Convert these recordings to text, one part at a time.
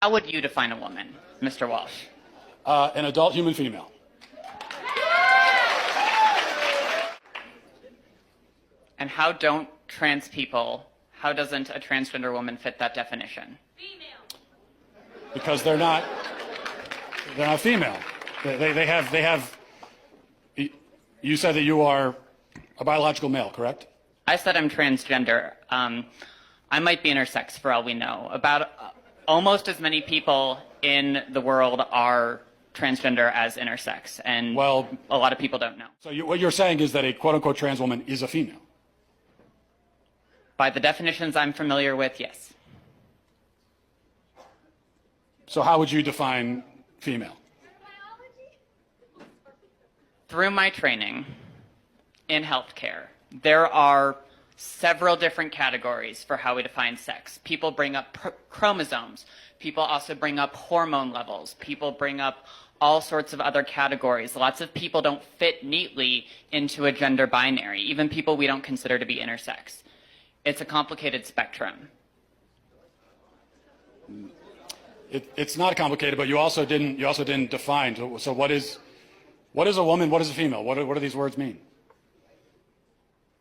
How would you define a woman, Mr. Walsh? An adult human female. And how doesn't a transgender woman fit that definition? Female. Because they're not female. They have, you said that you are a biological male, correct? I said I'm transgender. I might be intersex for all we know. About almost as many people in the world are transgender as intersex, and well, a lot of people don't know. So what you're saying is that a quote-unquote trans woman is a female? By the definitions I'm familiar with, yes. So how would you define female? Through my training in healthcare, there are several different categories for how we define sex. People bring up chromosomes. People also bring up hormone levels. People bring up all sorts of other categories. Lots of people don't fit neatly into a gender binary, even people we don't consider to be intersex. It's a complicated spectrum. It's not complicated, but you also didn't define. So what is a woman? What is a female? What do these words mean?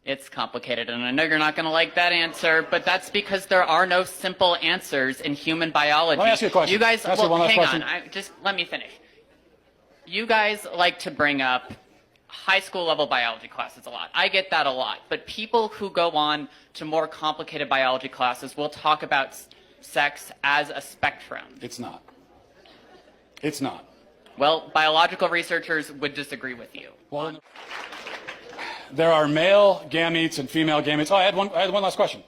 It's complicated, and I know you're not going to like that answer, but that's because there are no simple answers in human biology. Let me ask you a question. You guys, well, hang question. on. Just let me finish. You guys like to bring up high school level biology classes a lot. I get that a lot, but people who go on to more complicated biology classes will talk about sex as a spectrum. It's not. It's not. Well, biological researchers would disagree with you. Well, there are male gametes and female gametes. Oh, I had one last question.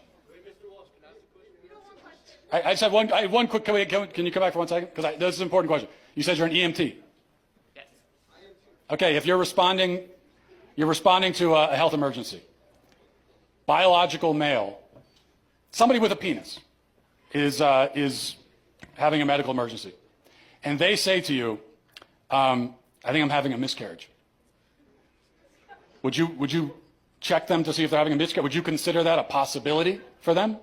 I just have one. I had one quick. Can you come back for 1 second? Because this is an important question. You said you're an EMT. Yes. Okay. If you're responding to a health emergency. Biological male, somebody with a penis, is having a medical emergency, and they say to you, "I think I'm having a miscarriage." Would you check them to see if they're having a miscarriage? Would you consider that a possibility for them?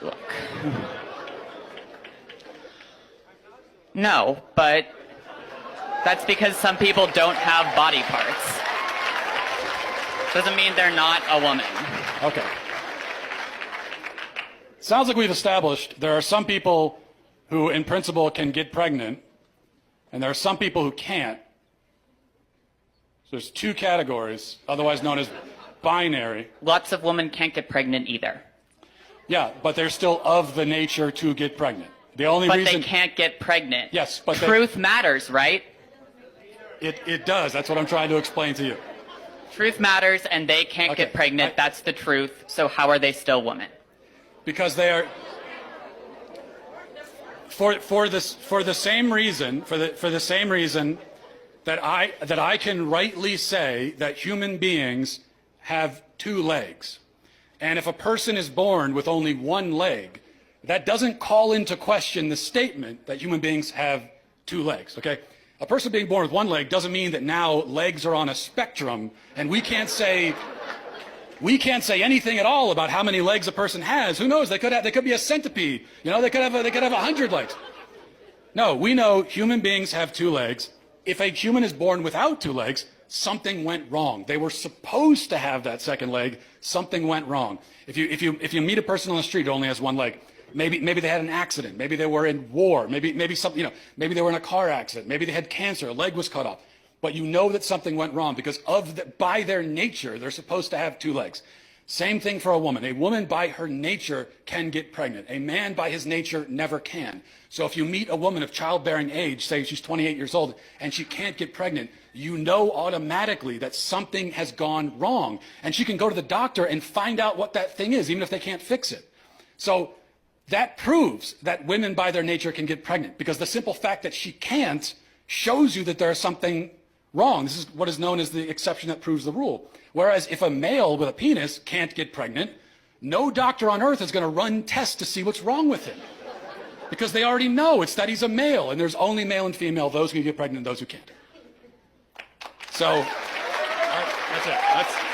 Look. No, but that's because some people don't have body parts. Doesn't mean they're not a woman. Okay. Sounds like we've established there are some people who, in principle, can get pregnant, and there are some people who can't. So there's two categories, otherwise known as binary. Lots of women can't get pregnant either. Yeah, but they're still of the nature to get pregnant. The only reason they can't get pregnant. Yes, but truth matters, right? It does. That's what I'm trying to explain to you. Truth matters, and they can't get pregnant. That's the truth. So how are they still women? Because they are for the same reason that I can rightly say that human beings have two legs. And if a person is born with only one leg, that doesn't call into question the statement that human beings have two legs, okay? A person being born with one leg doesn't mean that now legs are on a spectrum and we can't say anything at all about how many legs a person has. Who knows? They could be a centipede. You know, they could have 100 legs. No, we know human beings have two legs. If a human is born without two legs, something went wrong. They were supposed to have that second leg. Something went wrong. If you meet a person on the street who only has one leg, maybe they had an accident. Maybe they were in war. Maybe something, maybe they were in a car accident. Maybe they had cancer. A leg was cut off. But you know that something went wrong because by their nature, they're supposed to have two legs. Same thing for a woman. A woman by her nature can get pregnant. A man by his nature never can. So if you meet a woman of childbearing age, say she's 28 years old, and she can't get pregnant, you know automatically that something has gone wrong. And she can go to the doctor and find out what that thing is, even if they can't fix it. So that proves that women by their nature can get pregnant, because the simple fact that she can't shows you that there's something wrong. This is what is known as the exception that proves the rule. Whereas if a male with a penis can't get pregnant, no doctor on earth is going to run tests to see what's wrong with him. Because they already know it's that he's a male, and there's only male and female, those who can get pregnant and those who can't. So, that's it.